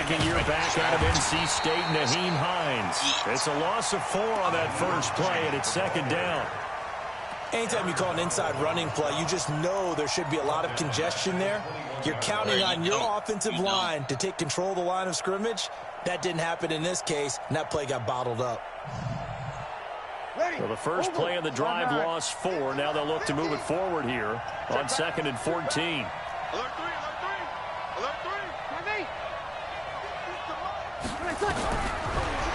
second year back out of NC State, Nyheim Hines. It's a loss of 4 on that first play, and it's second down. Anytime you call an inside running play, you just know there should be a lot of congestion there. You're counting on your offensive line to take control of the line of scrimmage. That didn't happen in this case, and that play got bottled up. Well, the first play of the drive lost 4. Now they'll look to move it forward here on 2nd and 14.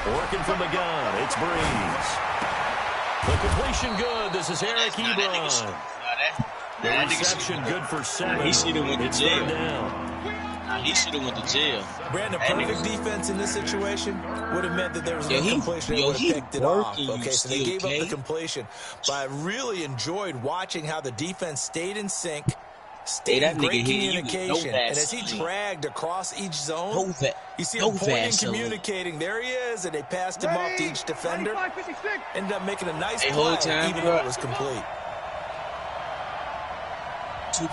Working from the gun, it's Breeze. The completion good. This is Eric Ebron. The reception good for 7. He should have went to jail. He should have went to jail. Brandon, perfect defense in this situation would have meant that there was no completion. They would have picked it off. Okay, so they gave up the completion. But I really enjoyed watching how the defense stayed in sync, stayed in great communication. And as he dragged across each zone, you see him pointing, communicating. There he is, and they passed him off to each defender. Ended up making a nice play, even though it was complete. To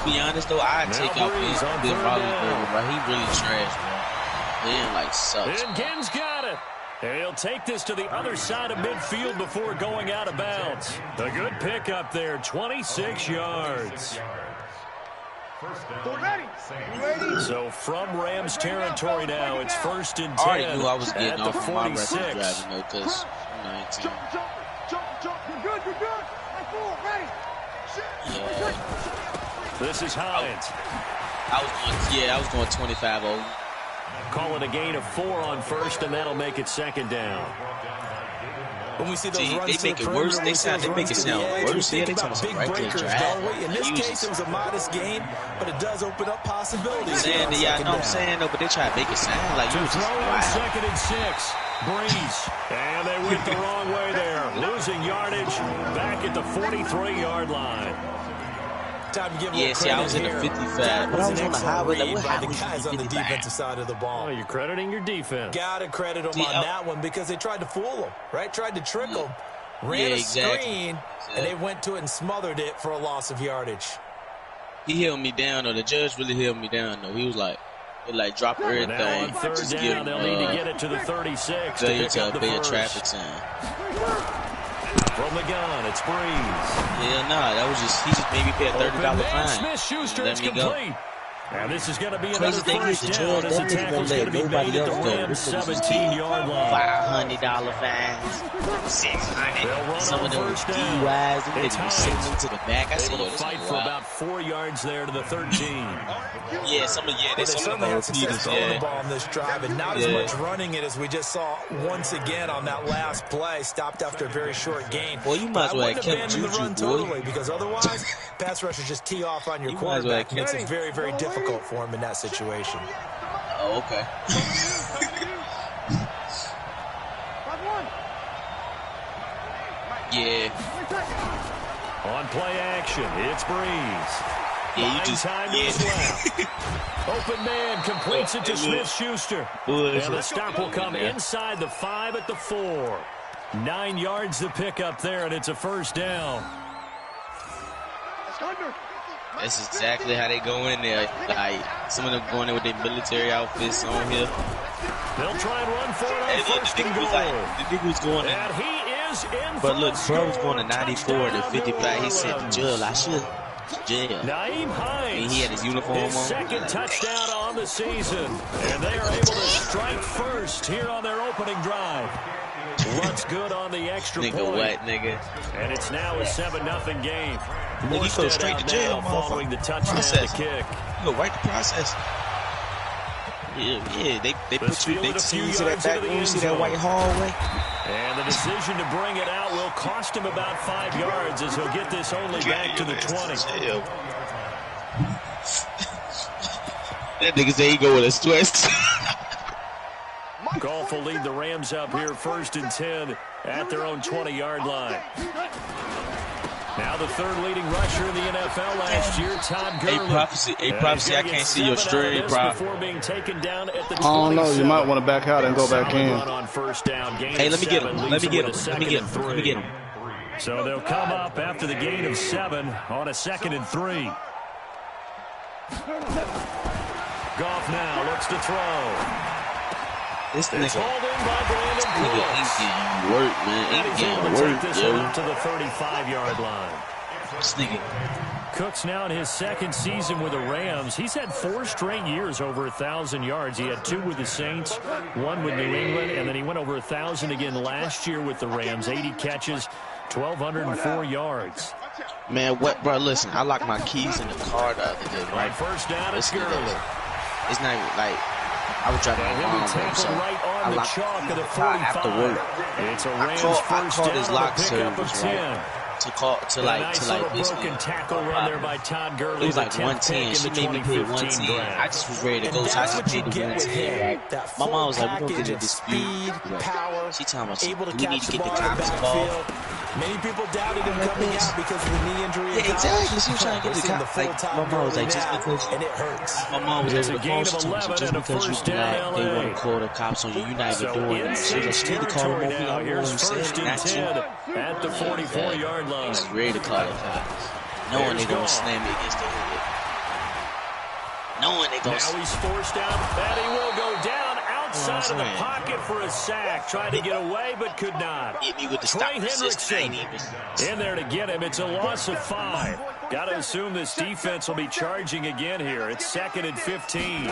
be honest, though, I'd take out Ben Roethlisberger, but he really trash, man. He like sucks. And Ginn's got it. And he'll take this to the other side of midfield before going out of bounds. A good pick up there, 26 yards. So from Rams territory now, it's 1st and 10. I already knew I was getting at off the of my 46. record driving, though, because I'm 19. You're good. Ready. Yeah. This is Hines. I was going 25-0. Call it a gain of 4 on 1st, and that'll make it 2nd down. When we see those runs they make it worse. They make it sound worse. They talk about big breakers, don't we? In this case, it was a modest gain, but it does open up possibilities. I'm saying, though, but they try to make it sound like you was just wild. 2nd and 6. Breeze. And they went the wrong way there. Losing yardage back at the 43-yard line. Time to give a I was in the 55. But I was on the highway. By the guys on the defensive side of the ball. Oh, you're crediting your defense. Got to credit them on that one because they tried to fool them, right? Tried to trick them. Ran a screen, and they went to it and smothered it for a loss of yardage. He held me down, though. The judge really held me down, though. He was like, drop everything. Now on 3rd down, they'll need to get it to the 36 to pick up the first. Traffic sign. From the gun, it's Breeze. Yeah, that was he just made me pay a $30 fine. Smith-Schuster, it's complete. And this is going to be another first down as the tackle's going to be made at the Rams' 17-yard line. $500 fines, $600. Some of them first DUIs, they didn't send them to the back. I said, able to fight for about 4 yards there to the 13. They certainly had success throwing the ball on this drive, and not as much running it as we just saw once again on that last play. Stopped after a very short gain. Well, you might as well have kept the run totally, because otherwise, pass rushers just tee off on your quarterback, and it's very, very difficult for him in that situation. Oh, okay. On play action, it's Breeze. Time left. Open man completes it to Smith-Schuster. And the stop will come inside the 5 at the 4. 9 yards to pick up there, and it's a first down. That's exactly how they go in there. Like, some of them going in with their military outfits on here. They'll try and run for it on first and goal. The nigga was going in. And he is in. But look, bro was going to 94 to 55. He said, Jill, I should. Jill. Nyheim Hines. And he had his uniform on. Second touchdown on the season. And they are able to strike first here on their opening drive. What's good on the extra point? What, nigga? And it's now a 7-0 game. Nigga, you go straight to jail, following the touchdown to kick. You go right to process. Yeah, they put you, they see you to that back room, see that white hallway. And the decision to bring it out will cost him about 5 yards as he'll get this only back to the 20. That nigga say he go with a twist. Goff will lead the Rams up here 1st and 10 at their own 20-yard line. Now the 3rd leading rusher in the NFL last year, Todd Gurley. Hey, Prophecy, I can't see your stream, bro. Before being taken down at the I don't know. You might want to back out and go back in. On first down. Hey, let me get him. So they'll come up after the gain of 7 on a 2nd and 3. Goff now looks to throw. This nigga, it's hauled in by Brandon Cooks. He's getting work, man. He's getting work, this one up to the 35-yard line. This nigga. Cooks now in his second season with the Rams. He's had 4 straight years over 1,000 yards. He had 2 with the Saints, 1 with New England, and then he went over 1,000 again last year with the Rams. 80 catches, 1,204 yards. Man, what, bro? Listen, I locked my keys in the car the other day, right? First down, it's Gurley. It's not even like I was driving my mom, so right on I the chalk of the 45. After work. It's a Rams I called his lock service, right? To broken tackle run there by Todd Gurley. It was like 110. She made me pay 110. I just was ready to go. So I just paid the 110. Right? My mom was like, "We're gonna get a dispute." Power. She telling us, able to "We need to get the cops involved." Many people doubted him coming out because of the knee injury. Yeah, exactly. She was trying to get the cops. Like, my mom was like, just because, and it hurts. My mom was able to call just because you black, they want to call the cops on you. You're not even doing it. She was like, she need to call them over. I don't know what I'm saying. Not you. At the 44-yard line. He's ready to call the cops. Knowing they're going to slam me against the hood. Knowing they're going to. Now he's forced out, and he will go down outside of the pocket for a sack. Tried to get away, but could not. Hit me with the Trey Hendrickson in there to get him. It's a loss of 5. Got to assume this defense will be charging again here. It's 2nd and 15.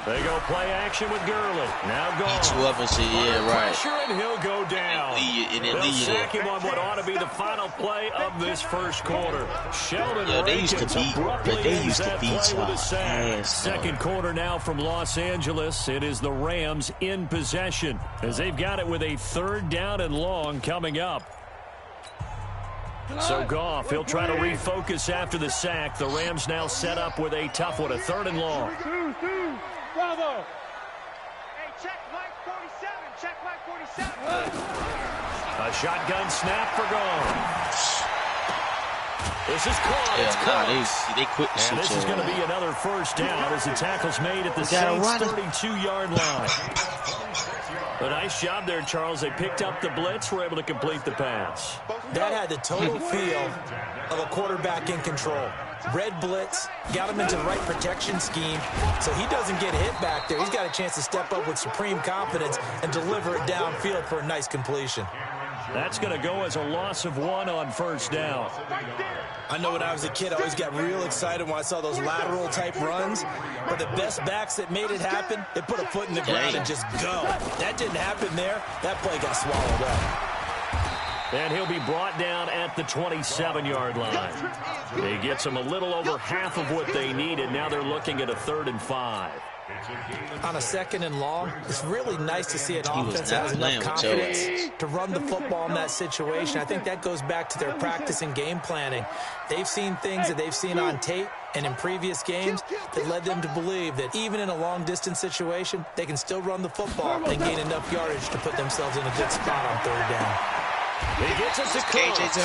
They go play action with Gurley. Now gone. Each up and say, yeah, right. Pressure, and he'll go down. They'll sack him on what ought to be the final play of this first quarter. Sheldon Rankins abruptly ends that play with a sack. Second quarter now from Los Angeles. It is the Rams in possession as they've got it with a 3rd down and long coming up. So Goff, he'll try to refocus after the sack. The Rams now set up with a tough one, a 3rd and long. Bravo. Hey, check Mike 47. Check Mike 47. A shotgun snap for Goff. This is caught. It's caught. They quit the and this is going to be another first down as the tackle's made at the Saints' 32-yard line. A nice job there, Charles. They picked up the blitz, were able to complete the pass. That had the total feel of a quarterback in control. Red blitz, got him into the right protection scheme, so he doesn't get hit back there. He's got a chance to step up with supreme confidence and deliver it downfield for a nice completion. That's going to go as a loss of 1 on first down. I know when I was a kid, I always got real excited when I saw those lateral-type runs. But the best backs that made it happen, they put a foot in the ground and just go. That didn't happen there. That play got swallowed up. And he'll be brought down at the 27-yard line. He gets them a little over half of what they needed. Now they're looking at a 3rd and 5. On a 2nd and long, it's really nice to see an offense that has enough confidence to run the football in that situation. I think that goes back to their practice and game planning. They've seen things that they've seen on tape and in previous games that led them to believe that even in a long-distance situation, they can still run the football and gain enough yardage to put themselves in a good spot on 3rd down. He gets it to Cooks.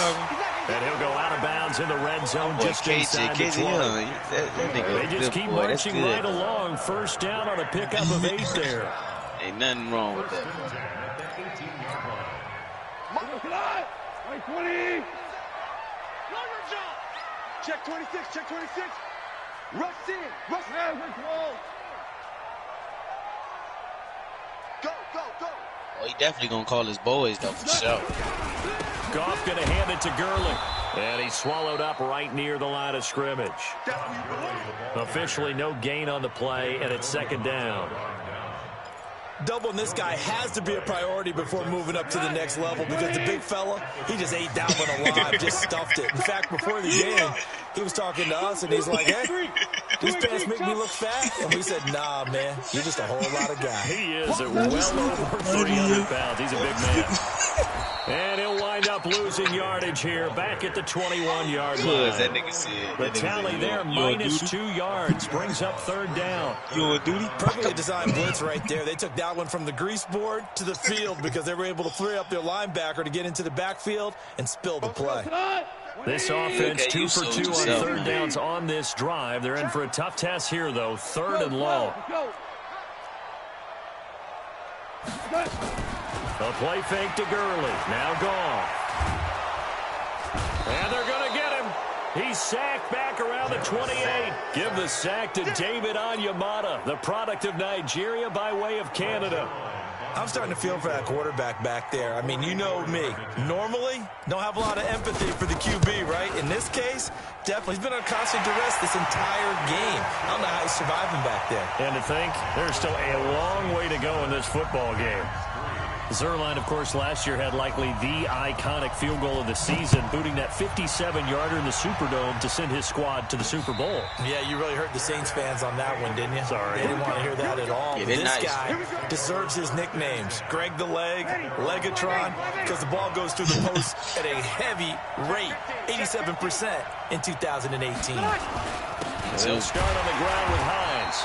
And he'll go out of bounds in the red zone just inside the 20. They just keep marching right along. First down on a pickup of 8 there. Ain't nothing wrong with that. Check 26, check 26. Rush in, rush in. Go, go, go. Oh, he definitely going to call his boys, though, for sure. Goff going to hand it to Gurley. And he's swallowed up right near the line of scrimmage. Officially no gain on the play, and it's 2nd down. Doubling this guy has to be a priority before moving up to the next level because the big fella, he just ate Dalvin alive, just stuffed it. In fact, before the game, he was talking to us, and he's like, hey, these pants make me look fat? And we said, nah, man, you're just a whole lot of guy. He is well over 300 pounds. He's a big man. And he'll wind up losing yardage here, back at the 21-yard line. That nigga said. The tally there, minus 2 yards, brings up 3rd down. You on duty? Perfectly designed blitz right there. They took that one from the grease board to the field because they were able to free up their linebacker to get into the backfield and spill the play. This offense 2 for 2 on 3rd downs on this drive. They're in for a tough test here, though. 3rd and long. A play fake to Gurley. Now Goff. And they're going to get him. He's sacked back around the 28. Give the sack to David Onyemata, the product of Nigeria by way of Canada. I'm starting to feel for that quarterback back there. I mean, you know me. Normally, don't have a lot of empathy for the QB, right? In this case, definitely. He's been on constant duress this entire game. I don't know how he's surviving back there. And to think, there's still a long way to go in this football game. Zerline, of course, last year had likely the iconic field goal of the season, booting that 57-yarder in the Superdome to send his squad to the Super Bowl. Yeah, you really hurt the Saints fans on that one, didn't you? Sorry. They didn't want to hear that at all. Yeah, this nice. guy deserves his nicknames. Greg the Leg, Legatron, because the ball goes through the post at a heavy rate, 87% in 2018. They'll start on the ground with Hines.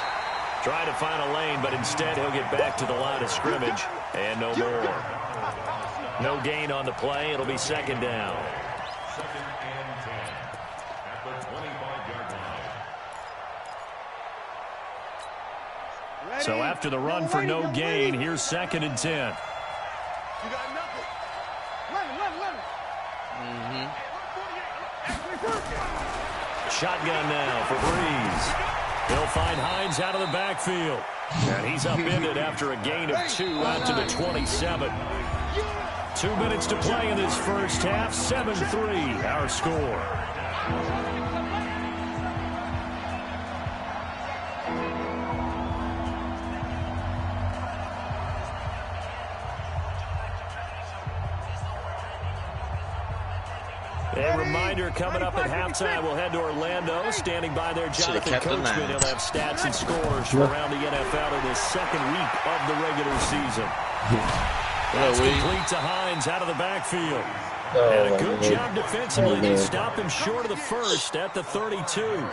Trying to find a lane, but instead he'll get back to the line of scrimmage. And no more. No gain on the play. It'll be second down. So after the run for no gain, here's 2nd and 10. You got nothing. Shotgun now for Breeze. He'll find Hines out of the backfield. And he's upended after a gain of 2 out to the 27. 2 minutes to play in this first half. 7-3 our score. A reminder, coming up at halftime, we'll head to Orlando. Standing by there, Jonathan Coachman. He'll have stats and scores from around the NFL in his second week of the regular season. That's complete to Hines out of the backfield. And a good job defensively. They stop him short of the first at the 32.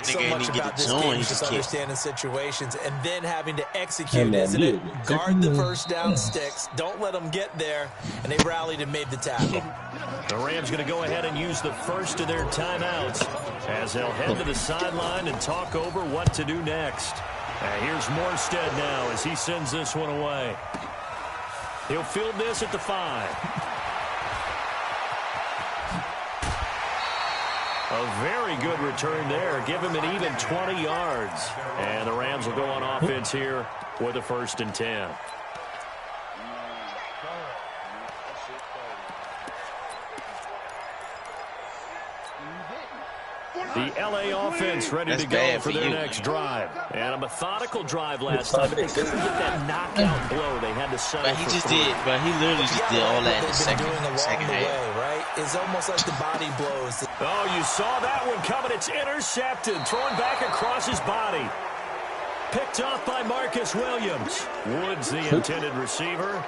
So much about this game is just understanding situations and then having to execute, isn't it? Guard the first down sticks. Don't let them get there. And they rallied and made the tackle. The Rams going to go ahead and use the first of their timeouts as they'll head to the sideline and talk over what to do next. Here's Morstead now as he sends this one away. He'll field this at the 5. A very good return there. Give him an even 20 yards. And the Rams will go on offense here with a 1st and 10. The L.A. offense ready to go for their next drive. And a methodical drive last time. But they couldn't get that knockout blow. They had to settle for 3. But he literally just did all that in the second half. Right? It's almost like the body blows. Oh, you saw that one coming. It's intercepted. Thrown back across his body. Picked off by Marcus Williams. Woods, the intended receiver.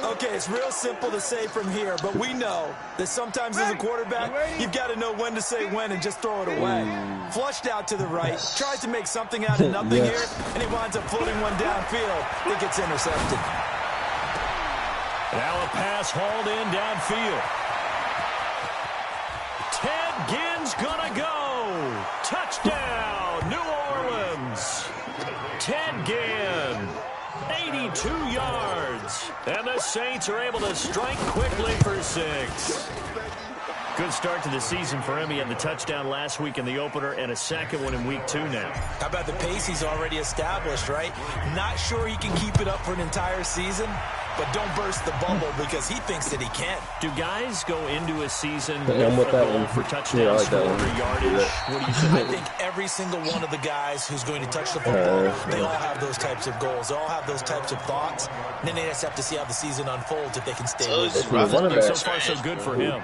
Okay, it's real simple to say from here, but we know that sometimes as a quarterback, you've got to know when to say when and just throw it away. Flushed out to the right, tries to make something out of nothing here, and he winds up floating one downfield. It gets intercepted. Now a pass hauled in downfield. Ted Ginn's gonna go. Touchdown, New Orleans. Ted Ginn. 82 yards. And the Saints are able to strike quickly for 6. Good start to the season for him. He had the touchdown last week in the opener and a second one in week 2 now. How about the pace he's already established, right? Not sure he can keep it up for an entire season, but don't burst the bubble because he thinks that he can. Do guys go into a season with a goal for touchdowns or yardage? What do you think? I think every single one of the guys who's going to touch the football, they all have those types of goals. They all have those types of thoughts. And then they just have to see how the season unfolds if they can stay with it. So far, so good for him.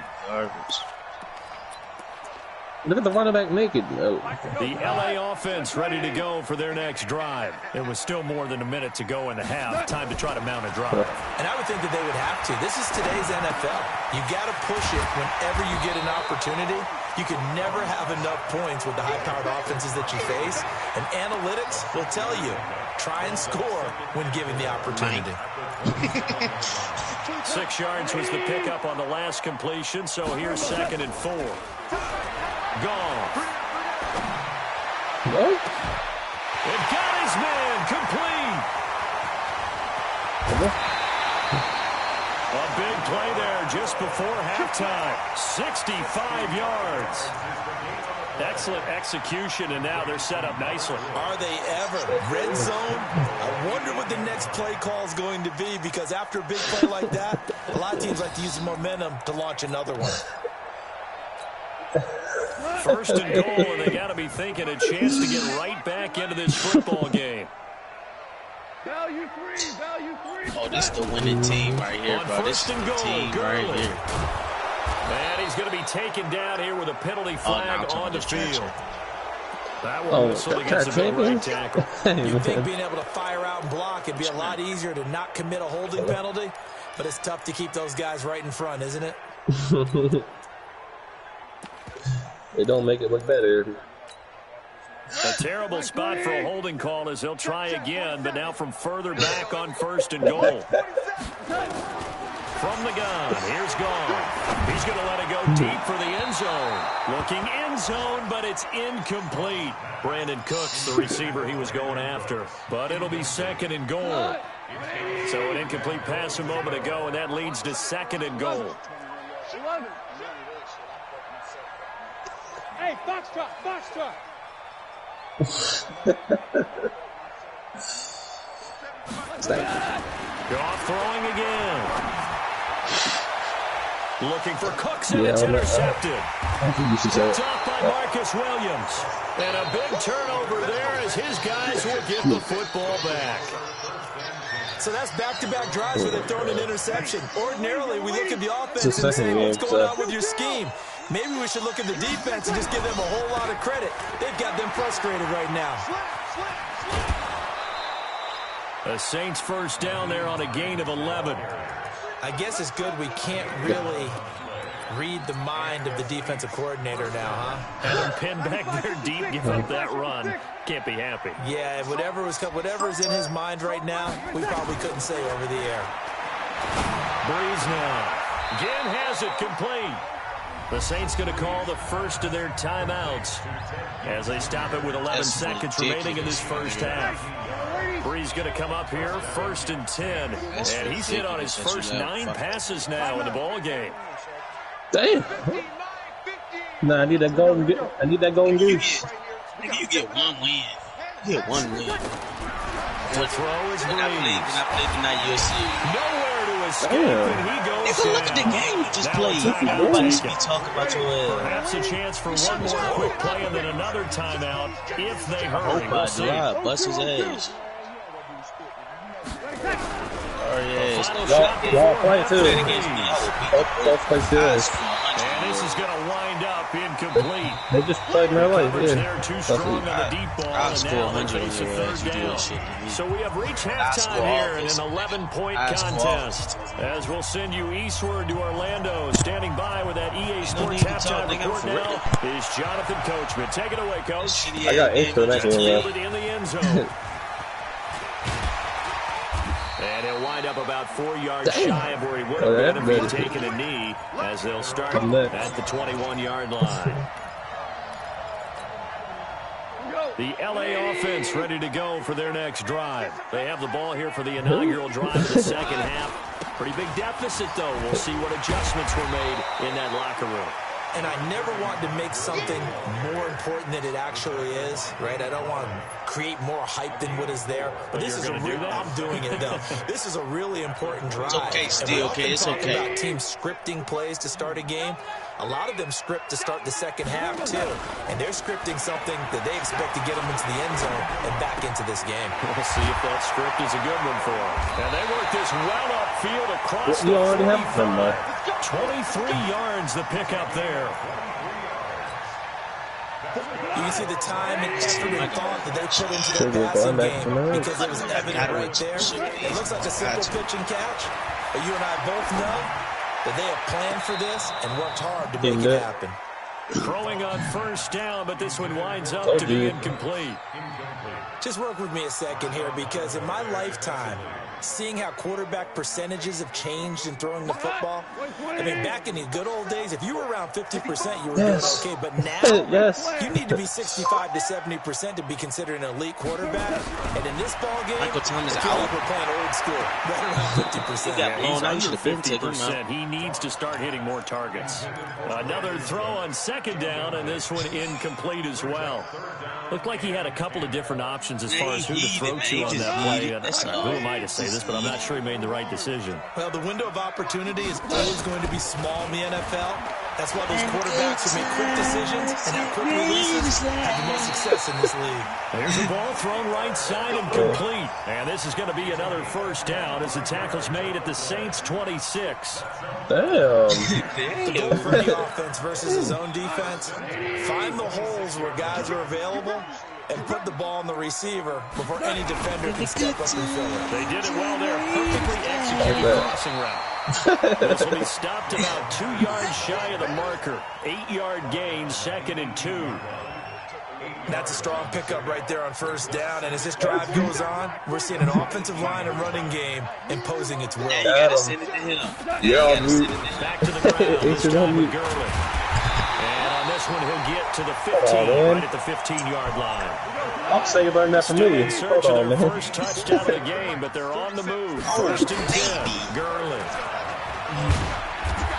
Look at the running back naked. Oh. The L.A. offense ready to go for their next drive. It was still more than a minute to go in the half. Time to try to mount a drive. And I would think that they would have to. This is today's NFL. You got to push it whenever you get an opportunity. You can never have enough points with the high-powered offenses that you face. And analytics will tell you, try and score when given the opportunity. 6 yards was the pickup on the last completion, so here's 2nd and 4. Gone. What? It got his man complete. A big play there. just before halftime. 65 yards. Excellent execution, and now they're set up nicely. Are they ever? Red zone? I wonder what the next play call is going to be, because after a big play like that, a lot of teams like to use the momentum to launch another one. First and goal, and they got to be thinking a chance to get right back into this football game. Value three. Oh, this is the winning team right here, bro. This is the team right here. And he's going to be taken down here with a penalty flag on the field. That one whistled against the right tackle. You think being able to fire out and block it'd be a lot easier to not commit a holding penalty, but it's tough to keep those guys right in front, isn't it? They don't make it look better. A terrible spot for a holding call as he'll try again, but now from further back on first and goal. From the gun, here's Gone. He's going to let it go deep for the end zone. Looking end zone, but it's incomplete. Brandon Cooks, the receiver he was going after. But it'll be second and goal. So an incomplete pass a moment ago, and that leads to second and goal. Hey, foxtrot. Goff throwing again. Looking for Cooks, and it's intercepted. Picked off by Marcus Williams. And a big turnover there as his guys will get the football back. So that's back-to-back drives where they've thrown an interception. Ordinarily, we look at the offense and say, what's going on with your scheme? Maybe we should look at the defense and just give them a whole lot of credit. They've got them frustrated right now. The Saints first down there on a gain of 11. I guess it's good we can't really read the mind of the defensive coordinator now, huh? Had him pinned back there deep, give up that run. Can't be happy. Yeah, whatever's in his mind right now, we probably couldn't say over the air. Breeze now. Again has it complete. The Saints going to call the first of their timeouts as they stop it with 11 seconds remaining in this first half. Breeze going to come up here, 1st and 10. And he's hit on his first 9 passes now in the ball game. Damn. Nah, I need that golden goose. Nigga, you get one win. You get one win. The throw is When I played the night UFC. nowhere to escape, and he goes Nigga, look at the game you just played. Nobody should be talking about your ass. Perhaps a chance for one more quick play and then another timeout if they hurry. We'll see. Bust his ass. Oh, yeah. Y'all play too. Both play serious. And this is going to wind up incomplete. They just played in their life. They're too strong on the deep ball, and now they face a third down. So we have reached halftime here in an 11-point contest. As we'll send you eastward to Orlando. Standing by with that EA Sports halftime report now is Jonathan Coachman. Take it away, Coach. I got 8 for that game. Fielded in the end zone. And he'll wind up about 4 yards shy of where he would have been if he'd taken a knee, as they'll start at the 21-yard line. The LA offense ready to go for their next drive. They have the ball here for the inaugural drive of the second half. Pretty big deficit, though. We'll see what adjustments were made in that locker room. And I never want to make something more important than it actually is, right? I don't want to create more hype than what is there. But this is I'm doing it, though. This is a really important drive. It's okay, still okay. It's okay. About teams scripting plays to start a game. A lot of them script to start the second half, too. And they're scripting something that they expect to get them into the end zone and back into this game. We'll see if that script is a good one for them. And they work this well upfield across the 23 yards the pickup there. You can see the time and effort and thought that they put into their passing game because it was evident right there. It looks like a simple pitch and catch, but you and I both know that they have planned for this and worked hard to make it happen. Throwing on first down, but this one winds up to be incomplete. Just work with me a second here, because in my lifetime, seeing how quarterback percentages have changed in throwing the football. I mean, back in the good old days, if you were around 50%, you were doing okay. But now, you need to be 65 to 70% to be considered an elite quarterback. And in this ball game, Michael Thomas I feel like we're playing old school. Right around 50%. He got blown out. He's under 50%. He needs to start hitting more targets. Another throw on second down, and this one incomplete as well. Looked like he had a couple of different options as far as who to throw to on that play. Who am I to say this, but I'm not sure he made the right decision. Well, the window of opportunity is always going to be small in the NFL. That's why those quarterbacks who make quick decisions and have quick releases have the most success in this league. Here's the ball thrown right side and complete. And this is going to be another first down as the tackle's made at the Saints' 26. Damn. The goal for the offense versus his own defense, find the holes where guys are available and put the ball on the receiver before any defender can step up and fill it. They did it well there. Perfectly executed crossing route. This will be stopped about 2 yards shy of the marker. 8-yard gain, 2nd and 2. That's a strong pickup right there on first down. And as this drive goes on, we're seeing an offensive line and running game imposing its will. You gotta send it to him. Yeah, back to the ground. This time with Gurley. And on this one, he'll get to the 15, right at the 15-yard line. I'll say about that for me. Hold on, man. First touchdown of the game, but they're on the move. First and 10, Gurley.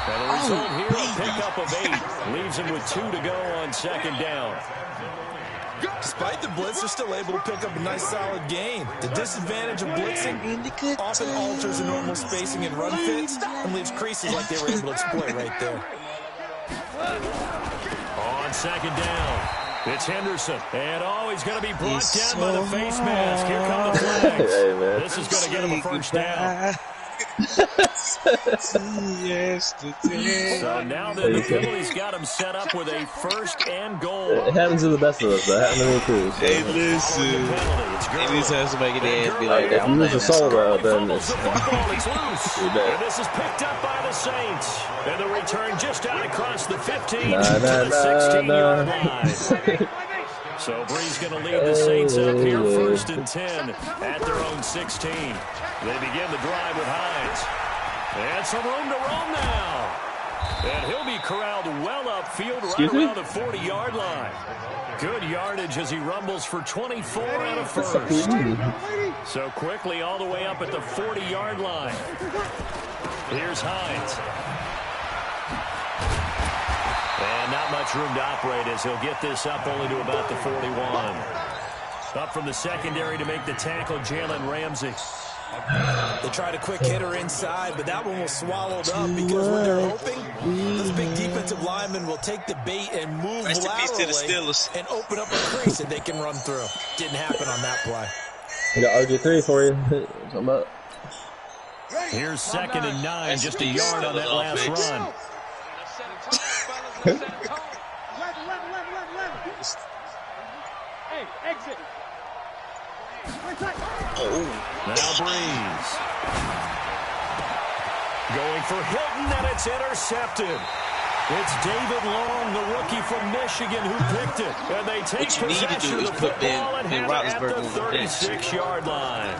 And the result here, a pickup of 8. Leaves him with 2 to go on second down. Despite the blitz, they're still able to pick up a nice solid gain. The disadvantage of blitzing often alters the normal spacing and run fits and leaves creases like they were able to exploit right there. On second down, it's Henderson. And he's going to be brought down by the face mask. Here come the flags. Hey, this is going to get him a first down. So now the Phillies got him set up with a first and goal. It happens to the best of us. That happened to me too. So. Hey, listen. Anytime somebody get their ass be like that, I'm just a solo then. And this is picked up by the Saints. And the return just out across the 15 to the 16-yard line. So Bree's going to lead the Saints up here, first and 10 at their own 16. They begin the drive with Hines. And some room to roam now. And he'll be corralled well upfield right around the 40-yard line. Good yardage as he rumbles for 24 and a first. So quickly all the way up at the 40-yard line. Here's Hines. And not much room to operate as he'll get this up only to about the 41. Up from the secondary to make the tackle, Jalen Ramsey. They tried a quick hitter inside, but that one was swallowed up because what they're hoping, those big defensive linemen will take the bait and move laterally and open up a crease that they can run through. Didn't happen on that play. I got RG3 for you. Here's 2nd and 9, just a yard on that last run. Hey, exit. Now Breeze. Going for Hilton, and it's intercepted. It's David Long, the rookie from Michigan, who picked it. And they take possession of the football and have it at the 36-yard line.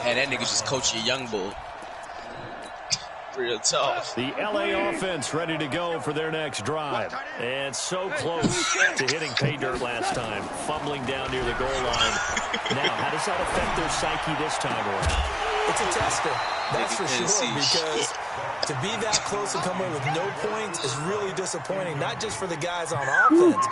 And that nigga just coach your young bull. Real tough. The LA offense ready to go for their next drive. And so close to hitting pay dirt last time. Fumbling down near the goal line. Now, how does that affect their psyche this time around? It's a tester. That's for sure, because to be that close and come away with no points is really disappointing, not just for the guys on offense,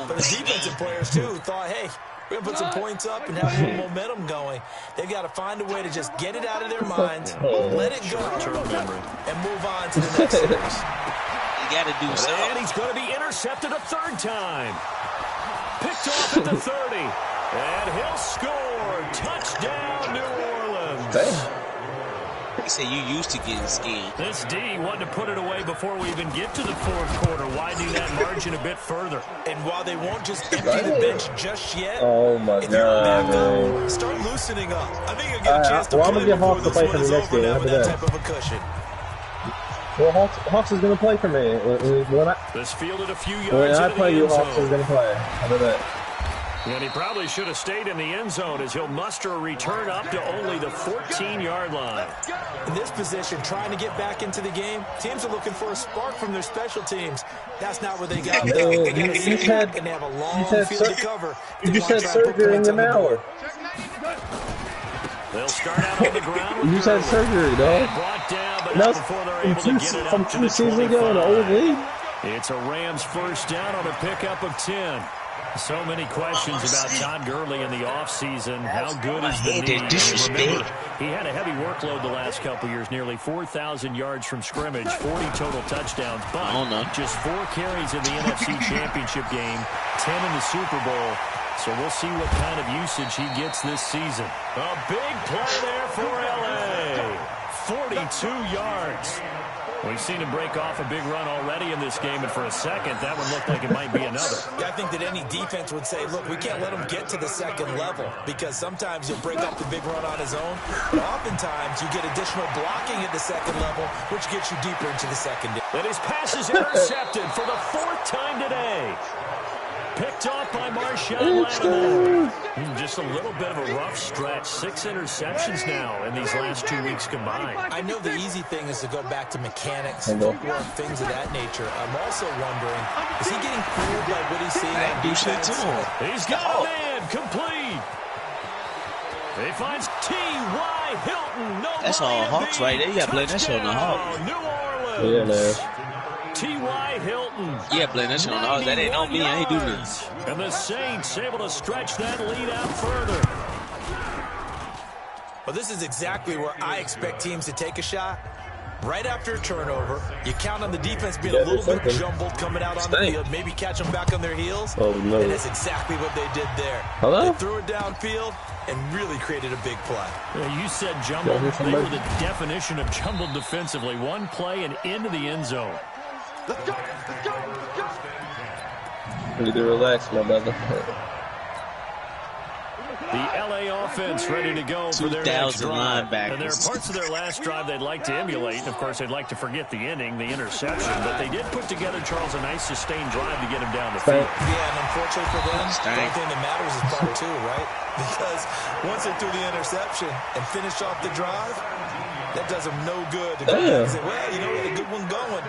but the defensive players, too, who thought, hey, we're going to put some points up and have a little momentum going. They've got to find a way to just get it out of their minds, let it go, and move on to the next series. You got to do something. And he's going to be intercepted a third time. Picked off at the 30. And he'll score. Touchdown, New Orleans. Damn. He said you used to getting scared. This D wanted to put it away before we even get to the fourth quarter, widening that margin a bit further. And while they won't just empty the bench just yet, oh my if you're back God, up, start loosening up. I think you'll get a chance to I'm play gonna get before Hawks to this play one for the is next over game. now with that After type of a cushion. Well, Hawks is gonna play for me. This fielded a few yards when I into play the you, end Hawks zone. is gonna play. How about that? And he probably should have stayed in the end zone as he'll muster a return up to only the 14-yard line. In this position, trying to get back into the game, teams are looking for a spark from their special teams. That's not where they got. You had cover. You just had surgery in your mouth. They'll start out on the ground. You just had surgery, dog. Brought down, but That's before they're able to get it from up to 2 the seasons ago in the 25. old league. It's a Rams first down on a pickup of 10. So many questions about Todd Gurley in the offseason. How good is the knee? Remember, he had a heavy workload the last couple years, nearly 4,000 yards from scrimmage, 40 total touchdowns, but just 4 carries in the NFC Championship game, 10 in the Super Bowl. So we'll see what kind of usage he gets this season. A big play there for L.A. 42 yards. We've seen him break off a big run already in this game, and for a second, that one looked like it might be another. I think that any defense would say, look, we can't let him get to the second level, because sometimes he'll break off the big run on his own, but oftentimes you get additional blocking at the second level, which gets you deeper into the secondary. And his pass is intercepted for the 4th time today. Picked off by Marshawn Lattimore. Just a little bit of a rough stretch. 6 interceptions now in these last 2 weeks combined. I know the easy thing is to go back to mechanics, footwork, things of that nature. I'm also wondering, is he getting fooled by what he's seeing on defense? He's got a man complete. He finds T.Y. Hilton. That's all Hawks right there. You got to play that shit on the Hawks. New Orleans. Yeah, man. T.Y. Hilton. Yeah, playing that shit on the Hawks. That ain't on me. I ain't do this. And the Saints able to stretch that lead out further. Well, this is exactly where I expect teams to take a shot. Right after a turnover, you count on the defense being a little bit jumbled coming out on the field, maybe catch them back on their heels. Oh, no. And that's exactly what they did there. Hello? They threw it downfield and really created a big play. Yeah, you said jumbled. They were the definition of jumbled defensively. One play and into the end zone. Let's go! Let's go! Let's go! You need to relax, my brother. The L.A. offense ready to go for their next drive. And there are parts of their last drive they'd like to emulate. And, of course, they'd like to forget the inning, the interception. But they did put together, Charles, a nice sustained drive to get him down the field. Yeah, and unfortunately for them, the only thing that matters is part 2, right? Because once they threw the interception and finished off the drive, that does them no good to go back and say, well, you know, we had a good one going.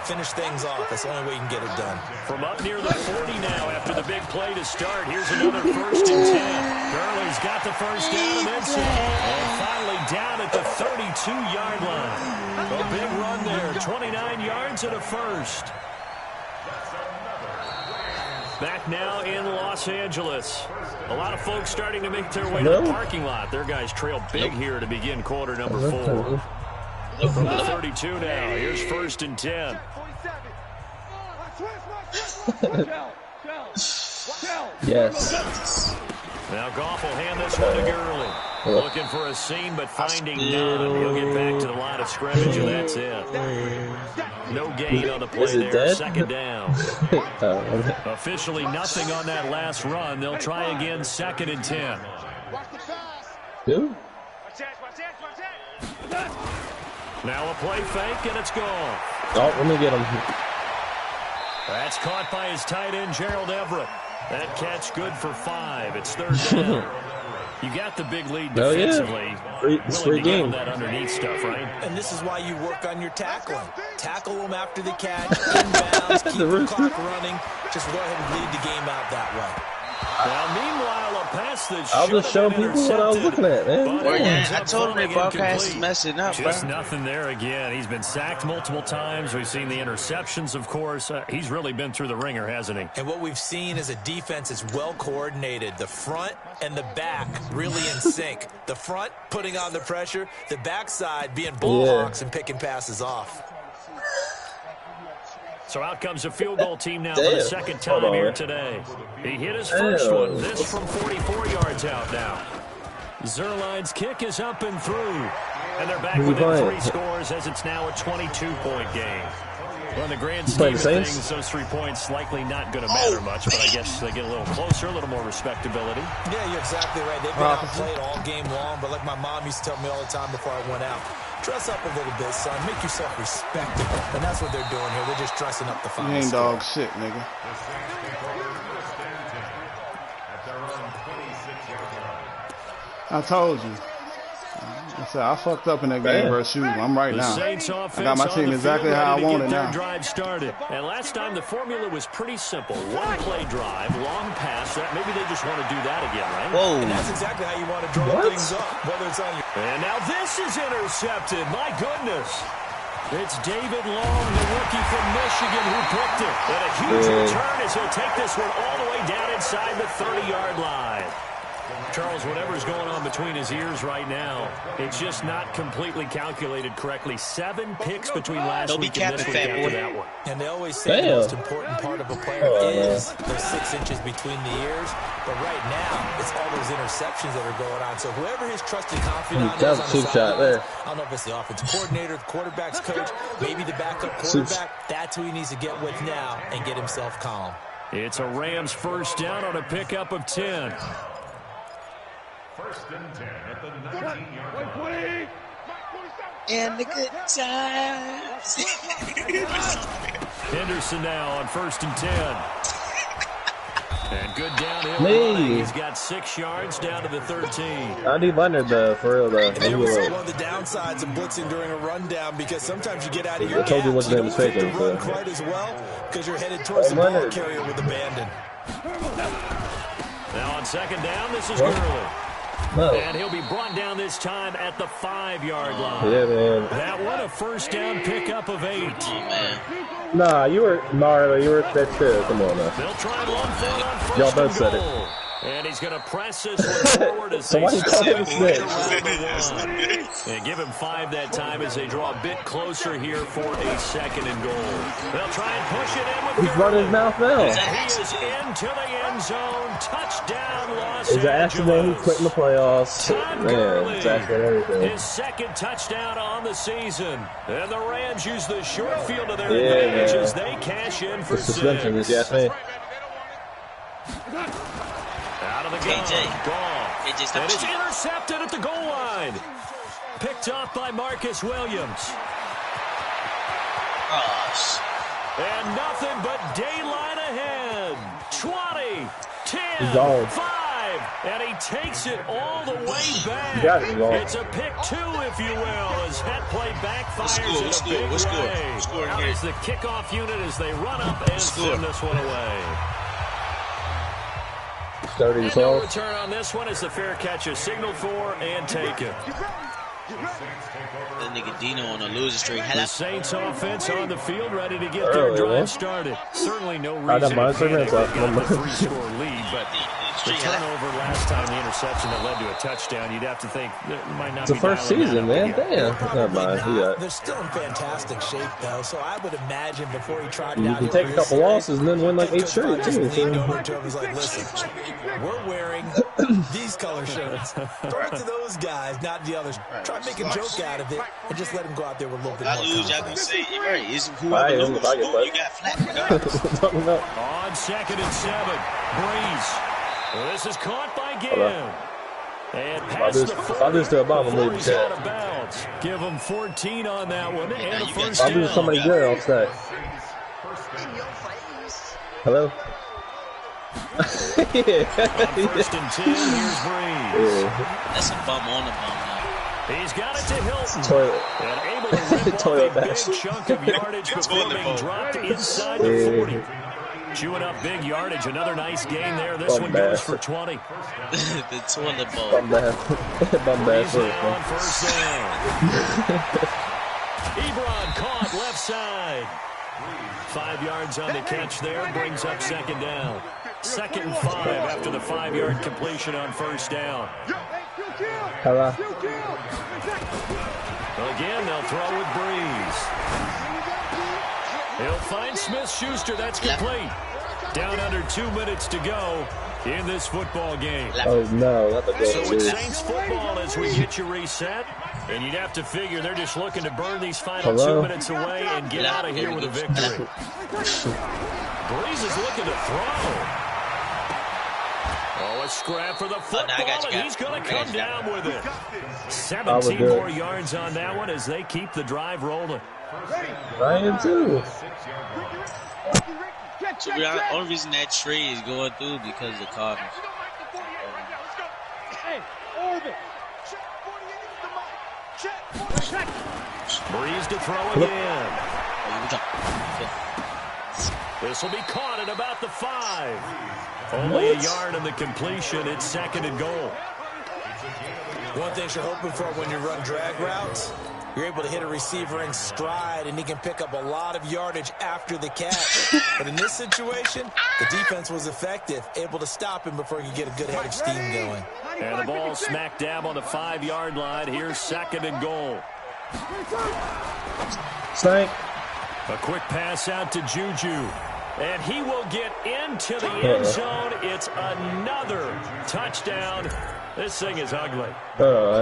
Finish things off. That's the only way you can get it done. From up near the 40 now after the big play to start. Here's another 1st and 10. Gurley's got the first down and then some. And finally down at the 32-yard line. A big run there. 29 yards and a first. Back now in Los Angeles. A lot of folks starting to make their way to the parking lot. Their guys trail big here to begin quarter number 4. From the 32 now, here's 1st and 10. Yes. Now Goff will hand this one to Gurley. Looking for a seam, but finding none. He'll get back to the line of scrimmage, and that's it. No gain on the play there. Dead? 2nd down. Officially nothing on that last run. They'll try again, 2nd and 10. Who? Now a play fake, and it's gone. Oh, let me get him. That's caught by his tight end, Gerald Everett. That catch good for 5. It's 3rd down. You got the big lead defensively. Willing to get on that underneath stuff, right? And this is why you work on your tackling. Tackle them after the catch, inbounds, keep the clock running. Just go ahead and lead the game out that way. Now, meanwhile, a pass that I'll just show people what I was looking at, man. I told him that ball pass is messing up, Just nothing there again. He's been sacked multiple times. We've seen the interceptions, of course. He's really been through the ringer, hasn't he? And what we've seen is a defense is well coordinated. The front and the back really in sync. The front putting on the pressure. The backside being bullhawks and picking passes off. So out comes a field goal team now for the 2nd time here today. He hit his first one. This from 44 yards out now. Zerline's kick is up and through. And they're back within 3 scores as it's now a 22-point game. Well, in the grand scheme of things, those 3 points likely not going to matter much, but I guess they get a little closer, a little more respectability. Yeah, you're exactly right. They've been outplayed all game long, but like my mom used to tell me all the time before I went out, dress up a little bit, son. Make yourself respectable. And that's what they're doing here. They're just dressing up the final You ain't score. dog shit, nigga. I told you. I said I fucked up in that game versus you. I'm right now. I got my team exactly how I want it now. Drive started. And last time the formula was pretty simple. One play drive, long pass. Maybe they just want to do that again, right? Whoa. And that's exactly how you want to draw things up, whether it's on your... And now this is intercepted. My goodness. It's David Long, the rookie from Michigan, who picked it. And a huge return as he'll take this one all the way down inside the 30-yard line. Charles, whatever's going on between his ears right now, it's just not completely calculated correctly. 7 picks between last week and this week after that one. And they always say the most important part of a player is those 6 inches between the ears. But right now, it's all those interceptions that are going on. So whoever his trusted confidant is on the sideline, I don't know if it's the offensive coordinator, the quarterback's coach, maybe the backup quarterback. That's who he needs to get with now and get himself calm. It's a Rams first down on a pickup of 10. First and 10 at the 19-yard line. And the good times. Henderson now on first and 10. And good downhill running. He's got 6 yards down to the 13. I need Leonard, for real, though. And one of the downsides of blitzing during a rundown, because sometimes you get out of your gaps. You don't fit the run quite as well because you're headed towards the ball carrier with abandon. Now on second down, this is Gurley. No. And he'll be brought down this time at the 5-yard line. Yeah, man. That one a first down pickup of 8. Nah, you were that too. Come on now. They'll try and run for it on first Y'all both said it. And he's going to press this one forward as they and give him 5 that time as they draw a bit closer here for a second and goal. They'll try and push it in with He's running his mouth now. He is into the end zone. Touchdown, Los Angeles. Is it accident he's quitting the playoffs? Man, it's everything. His second touchdown on the season. And the Rams use the short field to their advantage as they cash in for 6. Suspension, if you ask me. Out of the game. And it's intercepted at the goal line. Picked up by Marcus Williams. And nothing but daylight ahead. 20, 10, 5. And he takes it all the way back. It's a pick 2, if you will, as that play backfires in a big way. Now is the kickoff unit as they run up and send this one away. And no return on this one as the fair catch is signaled for and taken. That nigga Dino on a losing streak. The Saints offense on the field, ready to get their drive started. Certainly no reason to panic. They've got a 3-score lead, but the turnover last time, the interception that led to a touchdown, you'd have to think it might not be the first season, man. Damn. They're still in fantastic shape, though, so I would imagine before he tried it out, you can take a couple losses and then win like 8 straight, too. Like, listen, we're wearing these color shirts. Throw it to those guys, not the others. Try and make a joke out of it and just let him go out there with a little bit more confidence. Y'all gonna say, you're right. It's whoever loses, you got flat. On second and 7, Breeze. This is caught by Gibb. And past the 40's out of bounds. Give him 14 on that one and a first down. I'll do somebody good, I'll say. Hello? On first and 10, here's Breeze. That's a bum on the bum now. He's got it to Hilton. Toilet. And able to rip off a big chunk of yardage before being dropped inside the 40. Chewing up big yardage. Another nice gain there. This one goes for 20. The toilet bowl. Bum bath. On first down. Ebron caught left side. 5 yards on the catch there. Brings up second down. 2nd and 5 after the 5-yard completion on first down. Hello. Again, they'll throw with Breeze. He'll find Smith-Schuster. That's complete. Down under 2 minutes to go in this football game. Oh, no. Not the goal. So it's Saints football as we get you reset. And you'd have to figure they're just looking to burn these final 2 minutes away and get out of here with a victory. Breeze is looking to throw. Oh, a scrap for the football, and he's going to come down with it. 17 more yards on that one as they keep the drive rolling. Ryan, too. So the only reason that trade is going through because of the Cardinals. Breeze to throw again. This will be caught at about the 5. Only a yard in the completion. It's 2nd and goal. One thing you're hoping for when you run drag routes, you're able to hit a receiver in stride, and he can pick up a lot of yardage after the catch. But in this situation, the defense was effective, able to stop him before he could get a good head of steam going. And the ball smack dab on the 5-yard line. Here's 2nd and goal. Snake. A quick pass out to Juju. And he will get into the end zone. It's another touchdown. This thing is ugly.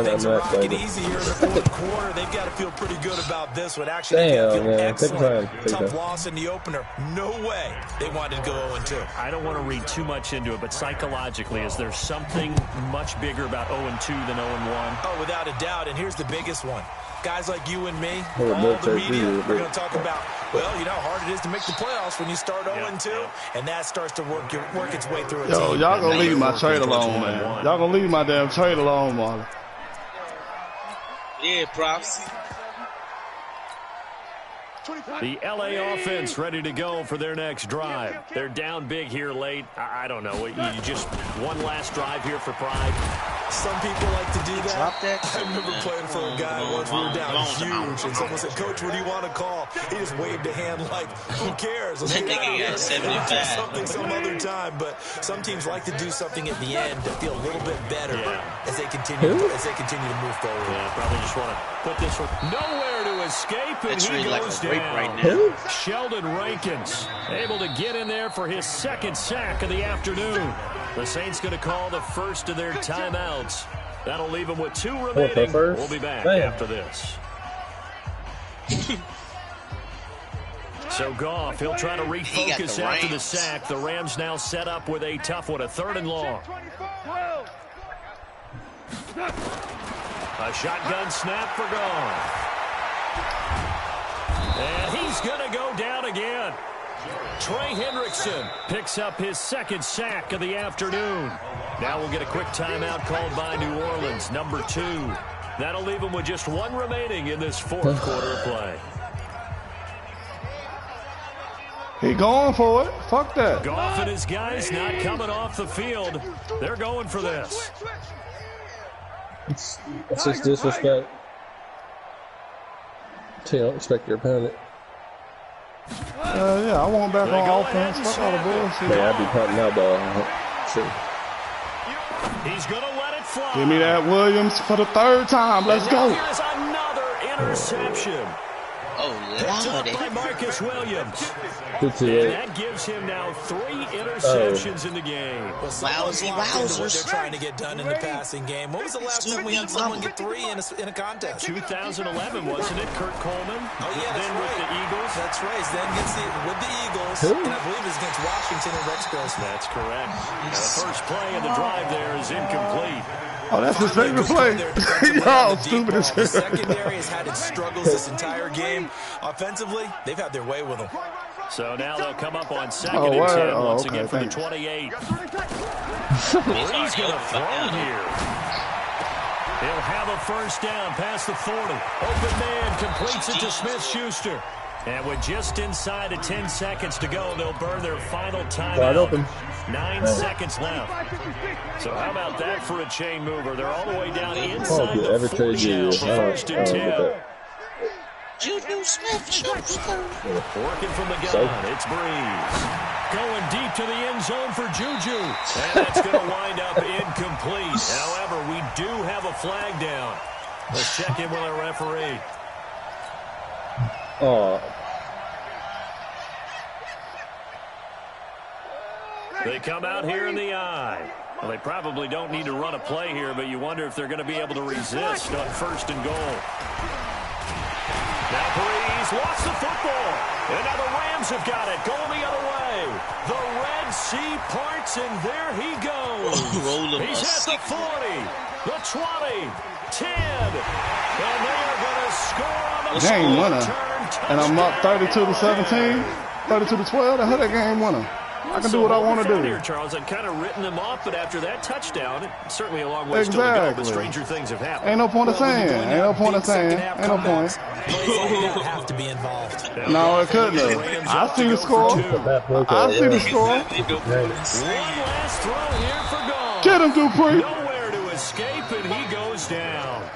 Things are rocking easy here in the 4th quarter. They've got to feel pretty good about this one. Actually, they feel excellent. Tough loss in the opener. No way they wanted to go 0-2. I don't want to read too much into it, but psychologically, is there something much bigger about 0-2 than 0-1? Oh, without a doubt. And here's the biggest one. Guys like you and me, all the media, we're going to talk about, well, you know how hard it is to make the playoffs when you start 0-2, and that starts to work its way through a team. Yo, y'all going to leave my trade alone, man. Y'all going to leave my damn trade alone, Marlon. Yeah, props. The LA offense ready to go for their next drive. They're down big here late. I don't know. You just one last drive here for pride. Some people like to do that. I remember playing for a guy once. We were down huge, and someone said, "Coach, what do you want to call?" He just waved a hand like, "Who cares? Let's get out of here. Something some other time." But some teams like to do something at the end to feel a little bit better as they continue to move forward. Yeah, probably just want to put this one nowhere to escape, and he goes down. Right now. Sheldon Rankins able to get in there for his 2nd sack of the afternoon. The Saints going to call the first of their timeouts. That'll leave them with 2 remaining. We'll be back after this. So Goff, he'll try to refocus after the sack. The Rams now set up with a tough one, a 3rd and long. A shotgun snap for Goff. And he's going to go down again. Trey Hendrickson picks up his 2nd sack of the afternoon. Now we'll get a quick timeout called by New Orleans, number 2. That'll leave them with just 1 remaining in this 4th quarter of play. He going for it. Fuck that. Goff and his guys not coming off the field. They're going for this. It's just disrespect. You don't expect your opponent. Yeah, I want back on offense. Fuck all the bullshit. Yeah, I'd be punting that ball. Sure. He's going to let it fly. Give me that Williams for the 3rd time. Let's go. Here's another interception. Oh, Picked up by Marcus Williams. And that gives him now 3 interceptions in the game. Wowzers. What they're trying to get done in the passing game. When was the last time we had someone get 3 in a contest? 2011, wasn't it? Kurt Coleman. Oh, yeah, then with the Eagles. That's right. Then gets with the Eagles. And I believe it's against Washington and Rex Grossman. That's correct. Now, the first play of the drive there is incomplete. Oh, that's his favorite play. Y'all stupid as hell. The secondary has had its struggles this entire game. Offensively, they've had their way with them. So now they'll come up on 2nd and 10 once again for the 28. He's going to throw here. He'll have a 1st down past the 40. Open man completes it to Smith-Schuster. And with just inside of 10 seconds to go, they'll burn their final timeout. 9 seconds left. So how about that for a chain mover? They're all the way down inside the 40 now for 1st and 10. Juju Smith-Schuster. Working from the gun, it's Breeze. Going deep to the end zone for Juju. And that's going to wind up incomplete. However, we do have a flag down. Let's check in with our referee. They come out here in the eye. Well, they probably don't need to run a play here, but you wonder if they're going to be able to resist on 1st and goal. Now Breeze lost the football. And now the Rams have got it. Going the other way. The Red Sea parts, and there he goes. He's at the 40, the 20, 10. And they are going to score on the game winner. And I'm up 32-17, 32-12. The hell that game winner. I can do what I want to do. Here, Charles, I'd kind of written them off, but after that touchdown, it's certainly a long way still to go, but stranger things have happened. Ain't no point of saying. Ain't no point of saying. Ain't no point. Have to be involved. No, it couldn't have. I see the score. I see the score. One last throw here for goal. Get him, Dupree. Nowhere to escape, and he goes down.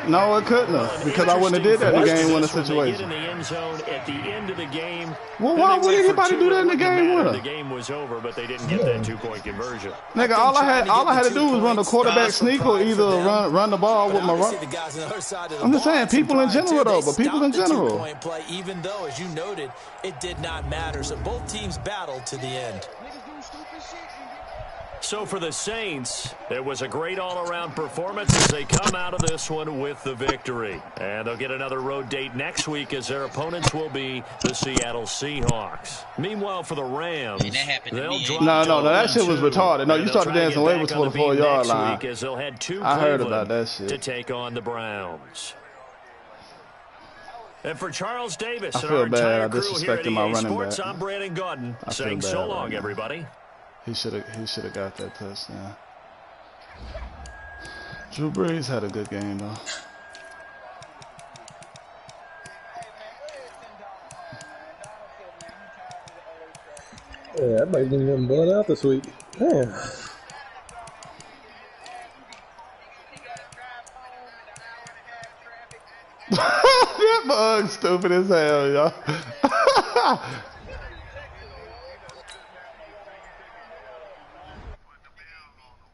No, it couldn't have, because I wouldn't have did that in the game winner situation. In the end zone at the end of the game. Well, why would anybody do that in the game winner? The game was over, but they didn't get that 2-point conversion. Nigga, all I had to do was run the quarterback sneak or either run the ball with my run. I'm just saying, people in general though, but people in general. Even though, as you noted, it did not matter. So both teams battled to the end. So for the Saints, it was a great all-around performance as they come out of this one with the victory. And they'll get another road date next week as their opponents will be the Seattle Seahawks. Meanwhile, for the Rams, they'll drop No, that shit was retarded. No, you started dancing way before the 4-yard line. As they'll head to I heard about that shit. To take on the Browns. And for Charles Davis, I feel bad. I disrespected my running back. I'm Brandon Gordon saying so long, everybody. He should have got that touchdown. Drew Brees had a good game though. Yeah, that might get him blown out this week. Damn. That bug stupid as hell, y'all.